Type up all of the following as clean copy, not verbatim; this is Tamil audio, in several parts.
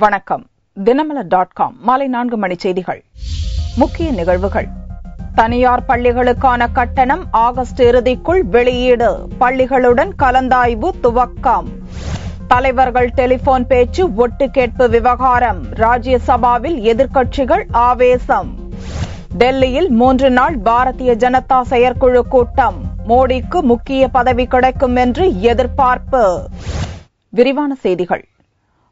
வணக்கம். தினமலர்.com மாலை 4 மணி செய்திகள். முக்கிய நிகழ்வுகள். தனியார் பள்ளிகளுக்கான கட்டணம் ஆகஸ்ட் இறுதிக்குள் வெளியீடு. பள்ளிகளுடன் கலந்தாய்வு துவக்கம். தலைவர்கள் டெலிபோன் பேச்சு ஒட்டு கேட்பு விவகாரம். ராஜ்யசபாவில் எதிர்க்கட்சிகள் ஆவேசம். டெல்லியில் 3 நாள் பாரதிய ஜனதா செயற்குழு கூட்டம். மோடிக்கு முக்கிய பதவி கிடைக்கும் என்று எதிர்பார்ப்பு. விரிவான செய்திகள்.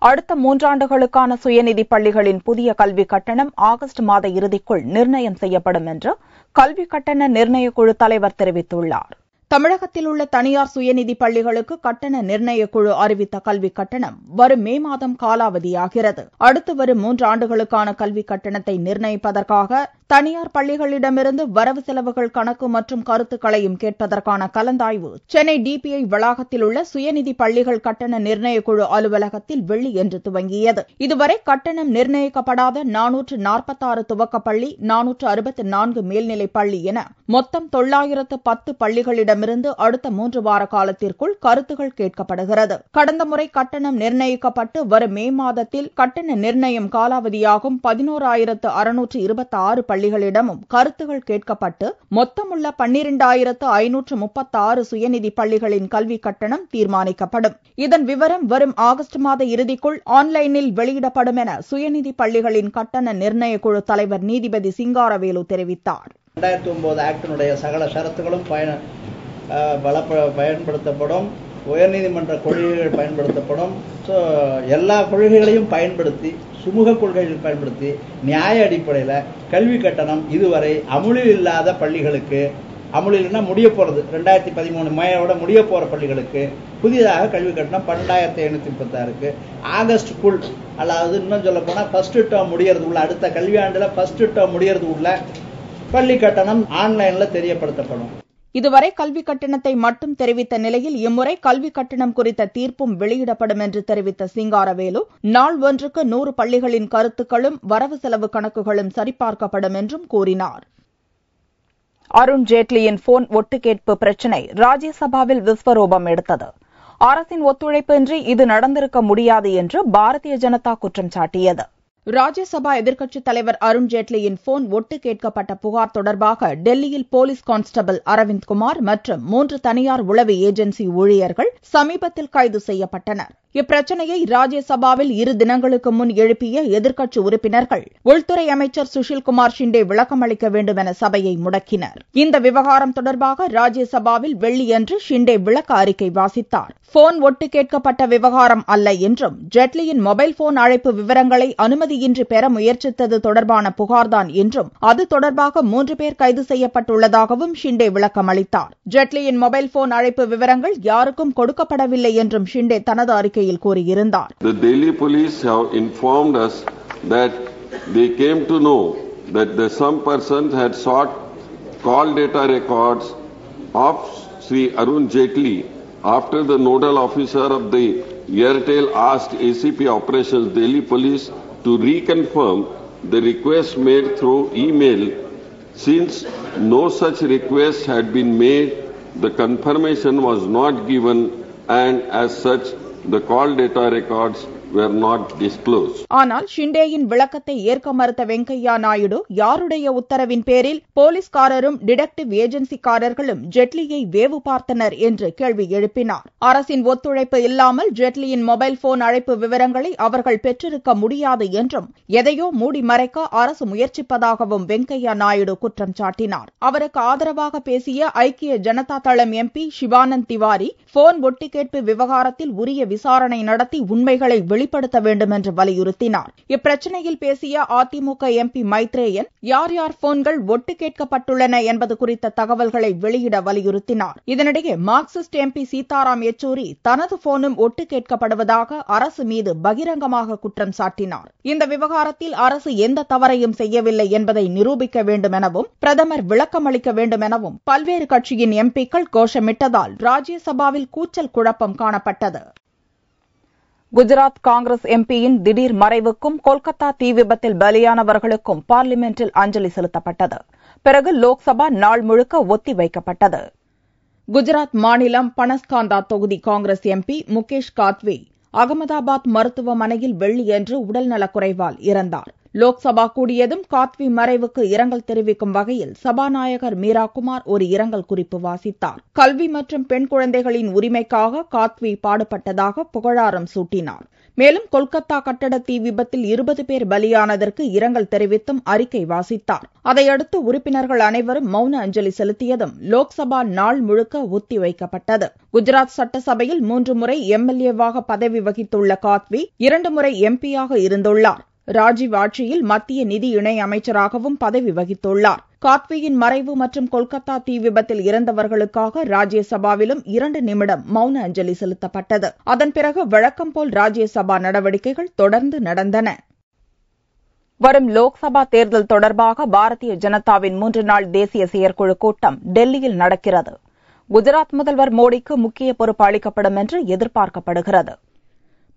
அடுத்த 3 ஆண்டுகளுக்கான சுயநிதி பள்ளிகளின் புதிய கல்விக் கட்டணம் ஆகஸ்ட் மாத இறுதிக்குள் நிர்ணயம் செய்யப்படும் என்று கல்விக் கட்டண நிர்ணயக் குழு தலைவர் தெரிவித்துள்ளார். தமிழகத்தில் உள்ள தனியார் சுயநிதி பள்ளிகளுக்கு கட்டண நிர்ணயக் குழு அறிவித்த கல்விக் கட்டணம் வரும் மே மாதம் காலாவதியாகிறது. அடுத்து வரும் 3 ஆண்டுகளுக்கான கல்விக் கட்டணத்தை நிர்ணயிப்பதற்காக தனியார் பள்ளிகளிடமிருந்து வரவு செலவுகள் கணக்கு மற்றும் கருத்துக்களையும் கேட்பதற்கான கலந்தாய்வு சென்னை டிபிஐ வளாகத்தில் உள்ள சுயநிதி பள்ளிகள் கட்டண நிர்ணயக் குழு அலுவலகத்தில் வெள்ளியன்று துவங்கியது. இதுவரை கட்டணம் நிர்ணயிக்கப்படாத 446 துவக்கப்பள்ளி, 464 மேல்நிலைப் பள்ளி என மொத்தம் 910 பள்ளிகளிடமிருந்து அடுத்த 3 வார காலத்திற்குள் கருத்துகள் கேட்கப்படுகிறது. கடந்த முறை கட்டணம் நிர்ணயிக்கப்பட்டு வரும் மே மாதத்தில் கட்டண நிர்ணயம் காலாவதியாகும் 11,626 பள்ளிகளிடமும் கருத்துகள் கேட்கப்பட்டு மொத்தமுள்ள 12,536 சுயநிதி பள்ளிகளின் கல்விக் கட்டணம் தீர்மானிக்கப்படும். இதன் விவரம் வரும் ஆகஸ்ட் மாத இறுதிக்குள் ஆன்லைனில் வெளியிடப்படும் என சுயநிதி பள்ளிகளின் கட்டண நிர்ணயக் குழு தலைவர் நீதிபதி சிங்காரவேலு தெரிவித்தார். 2009 ஆக்டினுடைய சகல ஷரத்துகளும் பயன்படுத்தப்படும். உயர்நீதிமன்ற கொள்கைகள் பயன்படுத்தப்படும். எல்லா கொள்கைகளையும் பயன்படுத்தி, சுமூக கொள்கைகள் பயன்படுத்தி, நியாய அடிப்படையில் கல்வி கட்டணம் இதுவரை அமுலில் இல்லாத பள்ளிகளுக்கு, அமுலில்னா முடிய போகிறது 2013 மேயோட முடிய போகிற பள்ளிகளுக்கு புதிதாக கல்வி கட்டணம் 12,536 ஆகஸ்டுக்குள், அதாவது இன்னும் சொல்ல போனால் ஃபர்ஸ்ட் டேர்ம் முடியறது உள்ள, அடுத்த கல்வியாண்டில் ஃபர்ஸ்ட் டேர்ம் முடியறது உள்ள பள்ளி கட்டணம் ஆன்லைனில் தெரியப்படுத்தப்படும். இதுவரை கல்விக் கட்டணத்தை மட்டும் தெரிவித்த நிலையில் இம்முறை கல்விக் கட்டணம் குறித்த தீர்ப்பும் வெளியிடப்படும் என்று தெரிவித்த சிங்காரவேலு, நாள் ஒன்றுக்கு 100 பள்ளிகளின் கருத்துக்களும் வரவு செலவு கணக்குகளும் சரிபார்க்கப்படும் என்றும் கூறினார். அருண் ஜேட்லியின் போன் ஒட்டு கேட்பு பிரச்சினை ராஜ்யசபாவில் விஸ்வரூபம் எடுத்தது. அரசின் ஒத்துழைப்பின்றி இது நடந்திருக்க முடியாது என்று பாரதிய ஜனதா குற்றம் சாட்டியது. ராஜ்யசபா எதிர்க்கட்சித் தலைவர் அருண் ஜேட்லியின் போன் ஒட்டு கேட்கப்பட்ட புகார் தொடர்பாக டெல்லியில் போலீஸ் கான்ஸ்டபிள் அரவிந்த் குமார் மற்றும் 3 தனியார் உளவு ஏஜென்சி ஊழியர்கள் சமீபத்தில் கைது செய்யப்பட்டனர். இப்பிரச்சினையை ராஜ்யசபாவில் 2 தினங்களுக்கு முன் எழுப்பிய எதிர்க்கட்சி உறுப்பினர்கள் உள்துறை அமைச்சர் சுஷில்குமார் ஷிண்டே விளக்கமளிக்க வேண்டும் என சபையை முடக்கினர். இந்த விவகாரம் தொடர்பாக ராஜ்யசபாவில் வெள்ளியன்று ஷிண்டே விளக்க அறிக்கை வாசித்தார். போன் ஒட்டு கேட்கப்பட்ட விவகாரம் அல்ல என்றும், ஜேட்லியின் மொபைல் போன் அழைப்பு விவரங்களை அனுமதியின்றி பெற முயற்சித்தது தொடர்பான புகார்தான் என்றும், அது தொடர்பாக 3 பேர் கைது செய்யப்பட்டுள்ளதாகவும் ஷிண்டே விளக்கமளித்தார். ஜேட்லியின் மொபைல் போன் அழைப்பு விவரங்கள் யாருக்கும் கொடுக்கப்படவில்லை என்றும் ஷிண்டே தனது அறிக்கையில் கூறியிருந்தார். The Delhi police have informed us that they came to know that some persons had sought call data records of Sri Arun Jaitley after the nodal officer of the Airtel asked ACP Operations Delhi Police to reconfirm the request made through email. Since no such request had been made, the confirmation was not given, and as such the call data records were not disclosed. ஆனால் ஷிண்டேயின் விளக்கத்தை ஏற்க மறுத்த வெங்கையா நாயுடு, யாருடைய உத்தரவின் பேரில் போலீஸ்காரரும் டிடெக்டிவ் ஏஜென்சிக்காரர்களும் ஜேட்லியை வேவு பார்த்தனர் என்று கேள்வி எழுப்பினார். அரசின் ஒத்துழைப்பு இல்லாமல் ஜேட்லியின் மொபைல் போன் அழைப்பு விவரங்களை அவர்கள் பெற்றிருக்க முடியாது என்றும், எதையோ மூடி மறைக்க அரசு முயற்சிப்பதாகவும் வெங்கையா நாயுடு குற்றம் சாட்டினார். அவருக்கு ஆதரவாக பேசிய ஐக்கிய ஜனதா தளம் எம்பி சிவானந்த் திவாரி, போன் ஒட்டு கேட்பு விவகாரத்தில் உரிய விசாரணை நடத்தி உண்மைகளை வெளிப்படுத்த வேண்டும் என்று வலியுறுத்தினார். இப்பிரச்சினையில் பேசிய அதிமுக எம்பி மைத்ரேயன், யார் யார் போன்கள் ஒட்டு கேட்கப்பட்டுள்ளன என்பது குறித்த தகவல்களை வெளியிட வலியுறுத்தினார். இதனிடையே மார்க்சிஸ்ட் எம்பி சீதாராம் யெச்சூரி தனது போனும் ஒட்டு கேட்கப்படுவதாக அரசு மீது பகிரங்கமாக குற்றம் சாட்டினார். இந்த விவகாரத்தில் அரசு எந்த தவறையும் செய்யவில்லை என்பதை நிரூபிக்க வேண்டும் எனவும், பிரதமர் விளக்கமளிக்க வேண்டும் எனவும் பல்வேறு கட்சியின் எம்பிக்கள் கோஷமிட்டதால் ராஜ்யசபாவில் கூச்சல் குழப்பம் காணப்பட்டது. குஜராத் காங்கிரஸ் எம்பியின் திடீர் மறைவுக்கும் கொல்கத்தா தீ விபத்தில் பலியானவர்களுக்கும் பார்லிமென்டில் அஞ்சலி செலுத்தப்பட்டது. பிறகு லோக்சபா நாள் முழுக்க ஒத்தி வைக்கப்பட்டது. குஜராத் மாநிலம் பனஸ்காந்தா தொகுதி காங்கிரஸ் எம்பி முகேஷ் காத்வே அகமதாபாத் மருத்துவமனையில் வெள்ளியன்று உடல்நலக்குறைவால் இறந்தார். லோக்சபா கூடியதும் காத்வி மறைவுக்கு இரங்கல் தெரிவிக்கும் வகையில் சபாநாயகர் மீராகுமார் ஒரு இரங்கல் குறிப்பு வாசித்தார். கல்வி மற்றும் பெண் குழந்தைகளின் உரிமைக்காக காத்வி பாடுபட்டதாக புகழாரம் சூட்டினார். மேலும் கொல்கத்தா கட்டட தீ விபத்தில் 20 பேர் பலியானதற்கு இரங்கல் தெரிவித்தும் அறிக்கை வாசித்தார். அதையடுத்து உறுப்பினர்கள் அனைவரும் மௌன அஞ்சலி செலுத்தியதும் லோக்சபா நாள் முழுக்க ஒத்திவைக்கப்பட்டது. குஜராத் சட்டசபையில் 3 முறை எம்எல்ஏவாக பதவி வகித்துள்ள காத்வி 2 முறை எம்பியாக இருந்துள்ளார். ராஜீவ் ஆட்சியில் மத்திய நிதி இணை அமைச்சராகவும் பதவி வகித்துள்ளார். காத்வியின் மறைவு மற்றும் கொல்கத்தா தீ விபத்தில் இறந்தவர்களுக்காக ராஜ்யசபாவிலும் 2 நிமிடம் மௌன அஞ்சலி செலுத்தப்பட்டது. அதன் பிறகு வழக்கம்போல் ராஜ்யசபா நடவடிக்கைகள் தொடர்ந்து நடந்தன. வரும் லோக்சபா தேர்தல் தொடர்பாக பாரதிய ஜனதாவின் 3 நாள் தேசிய செயற்குழு கூட்டம் டெல்லியில் நடக்கிறது. குஜராத் முதல்வர் மோடிக்கு முக்கிய பொறுப்பு அளிக்கப்படும் என்று எதிர்பார்க்கப்படுகிறது.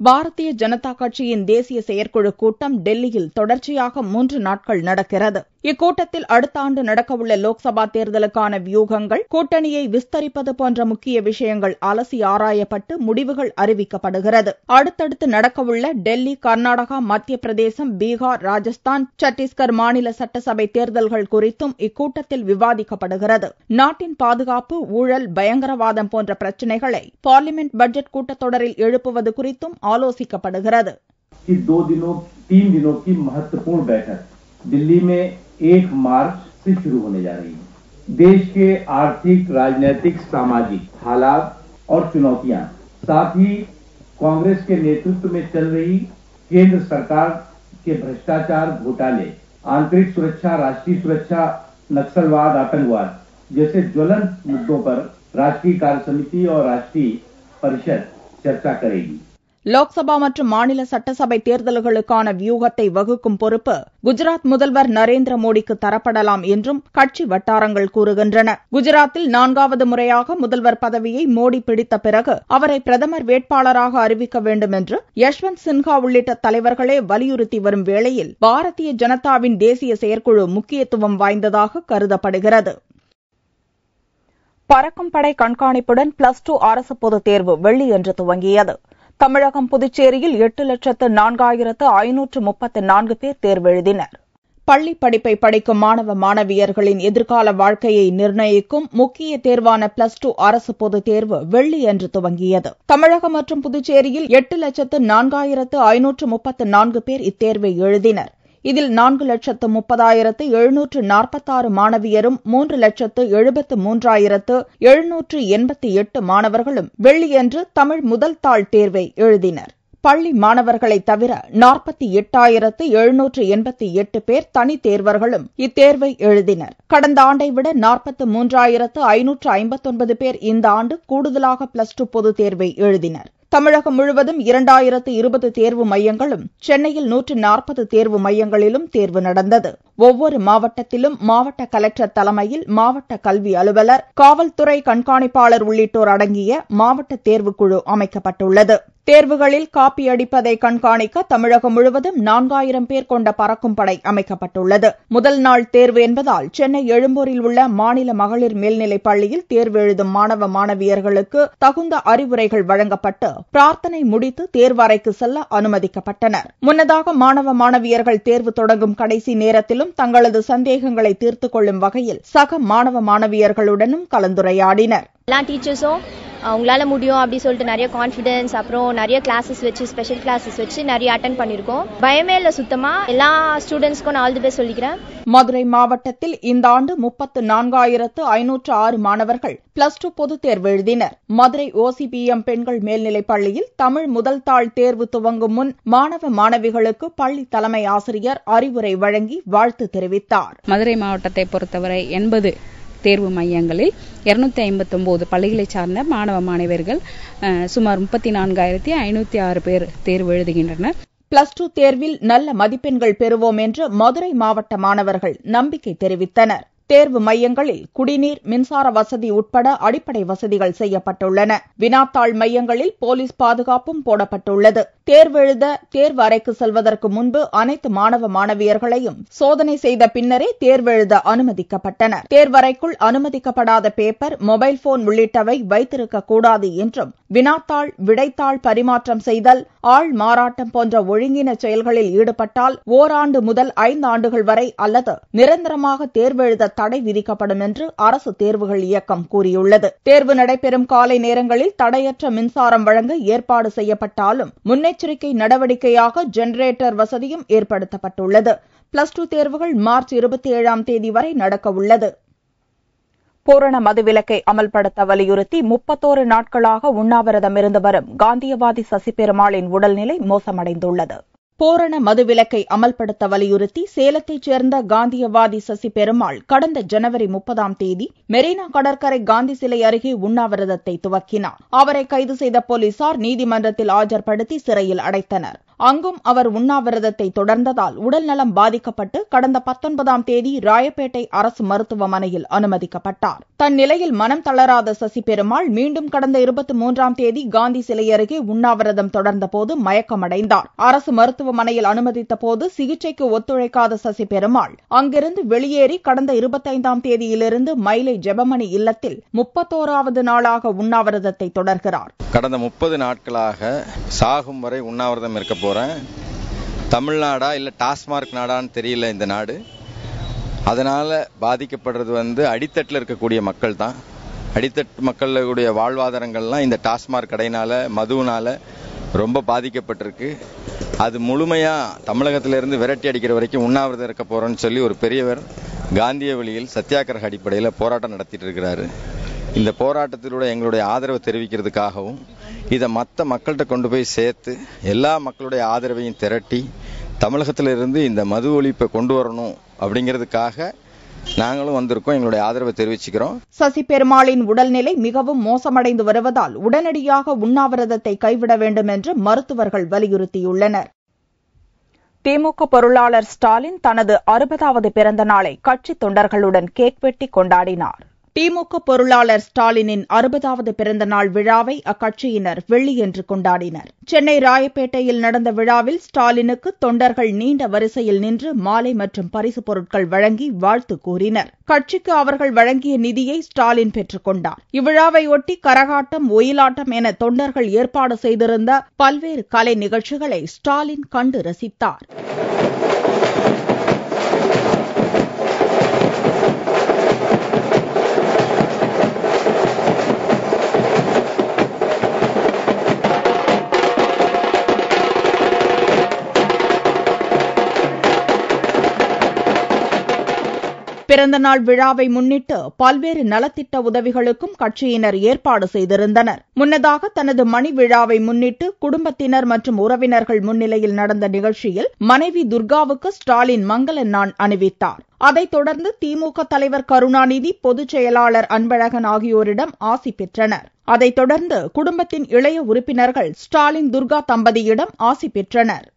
பாரதிய ஜனதா கட்சியின் தேசிய செயற்குழு கூட்டம் டெல்லியில் தொடர்ச்சியாக 3 நாட்கள் நடக்கிறது. இக்கூட்டத்தில் அடுத்த ஆண்டு நடக்கவுள்ள லோக்சபா தேர்தலுக்கான வியூகங்கள், கூட்டணியை விஸ்தரிப்பது போன்ற முக்கிய விஷயங்கள் அலசி ஆராயப்பட்டு முடிவுகள் அறிவிக்கப்படுகிறது. அடுத்தடுத்து நடக்கவுள்ள டெல்லி, கர்நாடகா, மத்திய பிரதேசம், பீகார், ராஜஸ்தான், சத்தீஸ்கர் மாநில சட்டசபை தேர்தல்கள் குறித்தும் இக்கூட்டத்தில் விவாதிக்கப்படுகிறது. நாட்டின் பாதுகாப்பு, ஊழல், பயங்கரவாதம் போன்ற பிரச்சினைகளை பார்லிமெண்ட் பட்ஜெட் கூட்டத்தொடரில் எழுப்புவது குறித்தும் आलोचिकப்படுகிறது. 3 दिनों की महत्वपूर्ण बैठक दिल्ली में 1 मार्च से शुरू होने जा रही है. देश के आर्थिक, राजनीतिक, सामाजिक हालात और चुनौतियां, साथ ही कांग्रेस के नेतृत्व में चल रही केंद्र सरकार के भ्रष्टाचार, घोटाले, आंतरिक सुरक्षा, राष्ट्रीय सुरक्षा, नक्सलवाद, आतंकवाद जैसे ज्वलंत मुद्दों पर राष्ट्रीय कार्य समिति और राष्ट्रीय परिषद चर्चा करेगी. லோக்சபா மற்றும் மாநில சட்டசபை தேர்தல்களுக்கான வியூகத்தை வகுக்கும் பொறுப்பு குஜராத் முதல்வர் நரேந்திர மோடிக்கு தரப்படலாம் என்றும் கட்சி வட்டாரங்கள் கூறுகின்றன. குஜராத்தில் 4வது முறையாக முதல்வர் பதவியை மோடி பிடித்த பிறகு அவரை பிரதமர் வேட்பாளராக அறிவிக்க வேண்டும் என்று யஷ்வந்த் சின்ஹா உள்ளிட்ட தலைவர்களே வலியுறுத்தி வரும் வேளையில் பாரதிய ஜனதாவின் தேசிய செயற்குழு முக்கியத்துவம் வாய்ந்ததாக கருதப்படுகிறது. பறக்கும் படை கண்காணிப்புடன் +2 அரசு பொதுத் தேர்வு வெள்ளியன்று துவங்கியது. தமிழகம், புதுச்சேரியில் 8,04,534 பேர் தேர்வு எழுதினர். பள்ளி படிப்பை படிக்கும் மாணவ மாணவியர்களின் எதிர்கால வாழ்க்கையை நிர்ணயிக்கும் முக்கிய தேர்வான +2 அரசு பொதுத் தேர்வு வெள்ளியன்று துவங்கியது. தமிழகம் மற்றும் புதுச்சேரியில் 8,04,534 பேர் இத்தேர்வை எழுதினர். இதில் 4,30,746 மாணவியரும் 3,73,788 மாணவர்களும் வெள்ளியன்று தமிழ் முதல் தாள் தேர்வை எழுதினர். பள்ளி மாணவர்களை தவிர 48,788 பேர் தனித் தேர்வர்களும் இத்தேர்வை எழுதினர். கடந்த ஆண்டை விட 43,559 பேர் இந்த ஆண்டு கூடுதலாக +2 பொதுத் தேர்வை எழுதினர். தமிழகம் முழுவதும் 2020 தேர்வு மையங்களும், சென்னையில் 140 தேர்வு மையங்களிலும் தேர்வு நடந்தது. ஒவ்வொரு மாவட்டத்திலும் மாவட்ட கலெக்டர் தலைமையில் மாவட்ட கல்வி அலுவலர், காவல்துறை கண்காணிப்பாளர் உள்ளிட்டோர் அடங்கிய மாவட்ட தேர்வுக்குழு அமைக்கப்பட்டுள்ளது. தேர்வுகளில் காப்பி அடிப்பதை கண்காணிக்க தமிழகம் முழுவதும் 4000 பேர் கொண்ட பறக்கும் படை அமைக்கப்பட்டுள்ளது. முதல் நாள் தேர்வு என்பதால் சென்னை எழும்பூரில் உள்ள மாநில மகளிர் மேல்நிலைப் பள்ளியில் தேர்வு எழுதும் மாணவ மாணவியர்களுக்கு தகுந்த அறிவுரைகள் வழங்கப்பட்டு பிரார்த்தனை முடித்து தேர்வறைக்கு செல்ல அனுமதிக்கப்பட்டனர். முன்னதாக மாணவ மாணவியர்கள் தேர்வு தொடங்கும் கடைசி நேரத்திலும் தங்களது சந்தேகங்களை தீர்த்துக் கொள்ளும் வகையில் சக மாணவ மாணவியர்களுடனும் கலந்துரையாடினர். எல்லா டீச்சர்ஸும் அவங்களால முடியும் அப்படி சொல்லிட்டு நிறைய கான்ஃபிடன்ஸ், அப்புறம் நிறைய கிளாஸஸ் வச்சு, ஸ்பெஷல் கிளாஸஸ் வச்சு நிறைய அட்டென்ட் பண்ணிருக்கோம். பயமே இல்ல சுத்தமா. எல்லா ஸ்டூடெண்ட்ஸ்க்கும் நான் ஆல் தி பெஸ்ட் சொல்லிக்கிறேன். மதுரை மாவட்டத்தில் இந்த ஆண்டு 34,506 மாணவர்கள் +2 பொதுத் தேர்வு எழுதினர். மதுரை OCPM பெண்கள் மேல்நிலைப் பள்ளியில் தமிழ் முதல் தாள் தேர்வு துவங்கும் முன் மாணவ மாணவிகளுக்கு பள்ளி தலைமை ஆசிரியர் அறிவுரை வழங்கி வாழ்த்து தெரிவித்தார். மதுரை மாவட்டத்தை பொறுத்தவரை 80 தேர்வு மையங்களில் 259 பள்ளிகளை சார்ந்த மாணவ மாணவியர்கள் சுமார் 34,506 பேர் தேர்வு எழுதுகின்றனர். +2 தேர்வில் நல்ல மதிப்பெண்கள் பெறுவோம் என்று மதுரை மாவட்ட மாணவர்கள் நம்பிக்கை தெரிவித்தனர். தேர்வு மையங்களில் குடிநீர், மின்சார வசதி உட்பட அடிப்படை வசதிகள் செய்யப்பட்டுள்ளன. வினாத்தாள் மையங்களில் போலீஸ் பாதுகாப்பும் போடப்பட்டுள்ளது. தேர்வெழுத தேர்வு அறைக்கு செல்வதற்கு முன்பு அனைத்து மாணவ மாணவியர்களையும் சோதனை செய்த பின்னரே தேர்வெழுத அனுமதிக்கப்பட்டனர். தேர்வறைக்குள் அனுமதிக்கப்படாத பேப்பர், மொபைல் போன் உள்ளிட்டவை வைத்திருக்கக்கூடாது என்றும், வினாத்தாள், விடைத்தாள் பரிமாற்றம் செய்தல், ஆள் மாறாட்டம் போன்ற ஒழுங்கின செயல்களில் ஈடுபட்டால் ஓராண்டு முதல் 5 ஆண்டுகள் வரை அல்லது நிரந்தரமாக தேர்வெழுத தடை விதிக்கப்படும் என்று அரசு தேர்வுகள் இயக்கம் கூறியுள்ளது. தேர்வு நடைபெறும் காலை நேரங்களில் தடையற்ற மின்சாரம் வழங்க ஏற்பாடு செய்யப்பட்டாலும் முன்னெச்சரிக்கை நடவடிக்கையாக ஜெனரேட்டர் வசதியும் ஏற்படுத்தப்பட்டுள்ளது. பிளஸ் 2 தேர்வுகள் மார்ச் 27ஆம் தேதி வரை நடக்கவுள்ளது. பூரண மதுவிலக்கை அமல்படுத்த வலியுறுத்தி 31 நாட்களாக உண்ணாவிரதம் இருந்து வரும் காந்தியவாதி சசிபெருமாளின் உடல்நிலை மோசமடைந்துள்ளது. பூரண மதுவிலக்கை அமல்படுத்த வலியுறுத்தி சேலத்தைச் சேர்ந்த காந்தியவாதி சசிபெருமாள் கடந்த ஜனவரி 30ஆம் தேதி மெரினா கடற்கரை காந்தி சிலை அருகே உண்ணாவிரதத்தை துவக்கினார். அவரை கைது செய்த போலீசார் நீதிமன்றத்தில் ஆஜர்படுத்தி சிறையில் அடைத்தனர். அங்கும் அவர் உண்ணாவிரதத்தை தொடர்ந்ததால் உடல்நலம் பாதிக்கப்பட்டு கடந்த 19ஆம் தேதி ராயப்பேட்டை அரசு மருத்துவமனையில் அனுமதிக்கப்பட்டார். தன் நிலையில் மனம் தளராத சசிபெருமாள் மீண்டும் கடந்த 23ஆம் தேதி காந்தி சிலை அருகே உண்ணாவிரதம் தொடர்ந்தபோது மயக்கமடைந்தார். அரசு மருத்துவமனையில் அனுமதித்த போது சிகிச்சைக்கு ஒத்துழைக்காத சசிபெருமாள் அங்கிருந்து வெளியேறி கடந்த 25ஆம் தேதியிலிருந்து மயிலை ஜெபமணி இல்லத்தில் 31வது நாளாக உண்ணாவிரதத்தை தொடர்கிறார். கடந்த 30 நாட்களாக சாகும் வரை உண்ணாவிரதம் இருக்க போறேன். தமிழ்நாடா இல்ல டாஸ்மார்க் நாடான்னு தெரியல இந்த நாடு. அதனால பாதிக்கப்படுறது அடித்தட்டில் இருக்கக்கூடிய மக்கள் தான். அடித்தட்டு மக்களுடைய வாழ்வாதாரங்கள்லாம் இந்த டாஸ்மார்க் கடையினால, மதுவினால ரொம்ப பாதிக்கப்பட்டிருக்கு. அது முழுமையா தமிழகத்திலிருந்து விரட்டி அடிக்கிற வரைக்கும் உண்ணாவிரதம் இருக்க போறோம்னு சொல்லி ஒரு பெரியவர் காந்திய வழியில் சத்தியாகிரக அடிப்படையில் போராட்டம் நடத்திட்டு இருக்கிறாரு. இந்த போராட்டத்திலூட எங்களுடைய ஆதரவை தெரிவிக்கிறதுக்காகவும் இதை மற்ற மக்கள்கிட்ட கொண்டு போய் சேர்த்து எல்லா மக்களுடைய ஆதரவையும் திரட்டி தமிழகத்திலிருந்து இந்த மது ஒழிப்பை கொண்டு வரணும் அப்படிங்கிறதுக்காக நாங்களும் வந்திருக்கோம். எங்களுடைய ஆதரவை தெரிவிச்சுக்கிறோம். சசிபெருமாளின் உடல்நிலை மிகவும் மோசமடைந்து வருவதால் உடனடியாக உண்ணாவிரதத்தை கைவிட வேண்டும் என்று மருத்துவர்கள் வலியுறுத்தியுள்ளனர். திமுக பொருளாளர் ஸ்டாலின் தனது 60வது பிறந்த நாளை கட்சி தொண்டர்களுடன் கேக் வெட்டி கொண்டாடினார். திமுக பொருளாளர் ஸ்டாலினின் 60வது பிறந்த நாள் விழாவை அக்கட்சியினர் வெள்ளியன்று கொண்டாடினர். சென்னை ராயப்பேட்டையில் நடந்த விழாவில் ஸ்டாலினுக்கு தொண்டர்கள் நீண்ட வரிசையில் நின்று மாலை மற்றும் பரிசு பொருட்கள் வழங்கி வாழ்த்து கூறினர். கட்சிக்கு அவர்கள் வழங்கிய நிதியை ஸ்டாலின் பெற்றுக் கொண்டார். இவ்விழாவை ஒட்டி கரகாட்டம், ஒயிலாட்டம் என தொண்டர்கள் ஏற்பாடு செய்திருந்த பல்வேறு கலை நிகழ்ச்சிகளை ஸ்டாலின் கண்டு ரசித்தார். பிறந்தநாள் விழாவை முன்னிட்டு பல்வேறு நலத்திட்ட உதவிகளுக்கும் கட்சியினர் ஏற்பாடு செய்திருந்தனர். முன்னதாக தனது மணி விழாவை முன்னிட்டு குடும்பத்தினர் மற்றும் உறவினர்கள் முன்னிலையில் நடந்த நிகழ்ச்சியில் மனைவி துர்காவுக்கு ஸ்டாலின் மங்கள நாள் அணிவித்தார். அதைத் தொடர்ந்து திமுக தலைவர் கருணாநிதி, பொதுச் செயலாளர் அன்பழகன் ஆகியோரிடம் ஆசி பெற்றனர். அதைத் தொடர்ந்து குடும்பத்தின் இளைய உறுப்பினர்கள் ஸ்டாலின், துர்கா தம்பதியிடம் ஆசி பெற்றனர்.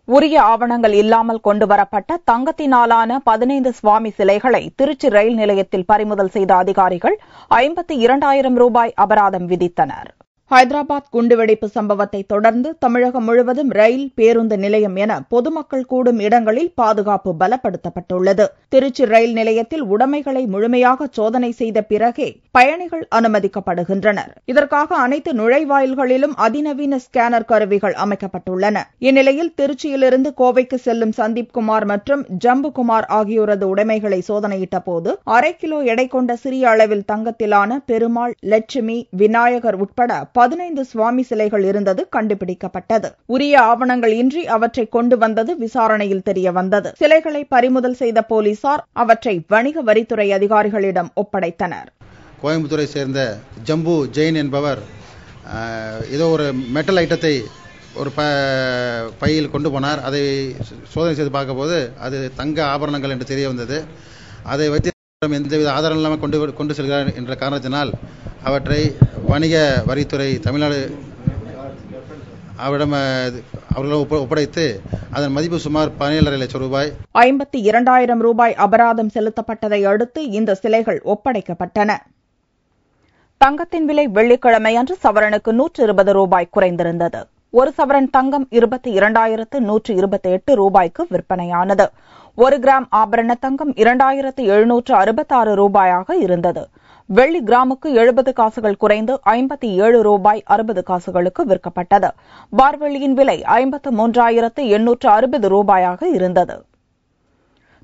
உரிய ஆவணங்கள் இல்லாமல் கொண்டுவரப்பட்ட தங்கத்தினாலான 15 சுவாமி சிலைகளை திருச்சி ரயில் நிலையத்தில் பறிமுதல் செய்த அதிகாரிகள் 52,000 ரூபாய் அபராதம் விதித்தனர். ஹைதராபாத் குண்டுவெடிப்பு சம்பவத்தை தொடர்ந்து தமிழகம் முழுவதும் ரயில், பேருந்து நிலையம் என பொதுமக்கள் கூடும் இடங்களில் பாதுகாப்பு பலப்படுத்தப்பட்டுள்ளது. திருச்சி ரயில் நிலையத்தில் உடைமைகளை முழுமையாக சோதனை செய்த பிறகே பயணிகள் அனுமதிக்கப்படுகின்றனர். இதற்காக அனைத்து நுழைவாயில்களிலும் அதிநவீன ஸ்கேனர் கருவிகள் அமைக்கப்பட்டுள்ளன. இந்நிலையில் திருச்சியிலிருந்து கோவைக்கு செல்லும் சந்தீப்குமார் மற்றும் ஜம்புகுமார் ஆகியோரது உடைமைகளை சோதனையிட்ட போது 1/2 கிலோ எடை கொண்ட சிறிய அளவில் தங்கத்திலான பெருமாள், லட்சுமி, விநாயகர் உட்பட 15 சுவாமி சிலைகள் இருந்தது கண்டுபிடிக்கப்பட்டது. உரிய ஆவணங்கள் இன்றி அவற்றை கொண்டு வந்தது விசாரணையில் தெரியவந்தது. சிலைகளை பறிமுதல் செய்த போலீசார் அவற்றை வணிக வரித்துறை அதிகாரிகளிடம் ஒப்படைத்தனர். கோயம்புத்தூரை சேர்ந்த ஜம்பு ஜெயின் என்பவர் ஏதோ ஒரு மெட்டல் ஐட்டத்தை ஒரு பையில் கொண்டு போனார். அதை சோதனை செய்து பார்க்கும்போது அது தங்க ஆபரணங்கள் என்று தெரிய வந்தது. அதை வைத்து எந்தவித ஆதாரம் இல்லாமல் கொண்டு செல்கிறார் என்ற காரணத்தினால் அவற்றை வணிக வரித்துறை தமிழ்நாடு அவர்களிடம் ஒப்படைத்து அதன் மதிப்பு சுமார் 17.5 லட்சம் ரூபாய். 52,000 ரூபாய் அபராதம் செலுத்தப்பட்டதை அடுத்து இந்த சிலைகள் ஒப்படைக்கப்பட்டன. தங்கத்தின் விலை வெள்ளிக்கிழமை அன்று சவரனுக்கு 120 ரூபாய் குறைந்திருந்தது. ஒரு சவரன் தங்கம் 22,128 ரூபாய்க்கு விற்பனையானது. 1 கிராம் ஆபரண தங்கம் 2,766 ரூபாயாக இருந்தது. வெள்ளி கிராமுக்கு 70 காசுகள் குறைந்து 57 ரூபாய் 60 காசுகளுக்கு விற்கப்பட்டது. பார்வெள்ளியின் விலை 53,860 ரூபாயாக இருந்தது.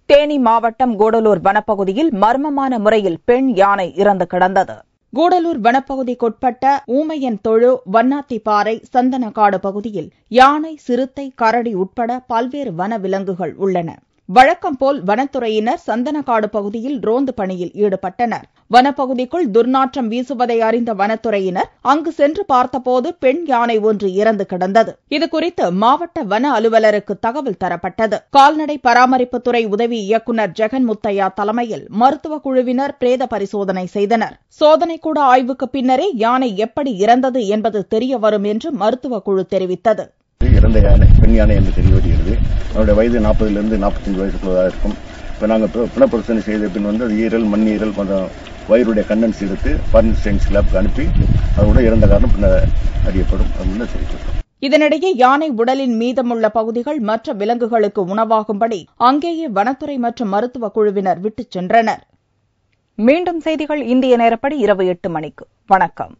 தேனி மாவட்டம் கூடலூர் வனப்பகுதியில் மர்மமான முறையில் பெண் யானை இறந்து கிடந்தது. கூடலூர் வனப்பகுதிக்குட்பட்ட ஊமையன்தொழு, வண்ணாத்திப்பாறை, சந்தனக்காடு பகுதியில் யானை, சிறுத்தை, கரடி உட்பட பல்வேறு வனவிலங்குகள் உள்ளன. வழக்கம் போல் வனத்துறையினர் சந்தனக்காடு பகுதியில் ரோந்து பணியில் ஈடுபட்டனர். வனப்பகுதிக்குள் துர்நாற்றம் வீசுவதை அறிந்த வனத்துறையினர் அங்கு சென்று பார்த்தபோது பெண் யானை ஒன்று இறந்து கிடந்தது. இதுகுறித்து மாவட்ட வன அலுவலருக்கு தகவல் தரப்பட்டது. கால்நடை பராமரிப்புத்துறை உதவி இயக்குநர் ஜெகன் முத்தையா தலைமையில் மருத்துவ குழுவினர் பிரேத பரிசோதனை செய்தனர். சோதனைக்கூட ஆய்வுக்கு பின்னரே யானை எப்படி இறந்தது என்பது தெரியவரும் என்று மருத்துவ குழு தெரிவித்தது. இறந்த யானை பெண் யானை என்று தெரிய வருகிறது. அவருடைய வயது 40 to 45 வயசுக்குள்ளதாக இருக்கும். இப்போ நாங்கள் பிணப்பரிசோதனை செய்த பின் அது ஈரல், மண்ணீரல் கொஞ்சம் வயிறுடைய கண்டென்ஸ் எடுத்து ஃபாரன்சிக் சயின்ஸ் லேப்க்கு அனுப்பி அதோட இறந்த காரணம் பின்னர் அறியப்படும். அது தெரிவிக்கப்படும். இதனிடையே யானை உடலின் மீதமுள்ள பகுதிகள் மற்ற விலங்குகளுக்கு உணவாகும்படி அங்கேயே வனத்துறை மற்றும் மருத்துவ குழுவினர் விட்டுச் சென்றனர். மீண்டும் செய்திகள் இந்திய நேரப்படி இரவு 8 மணிக்கு. வணக்கம்.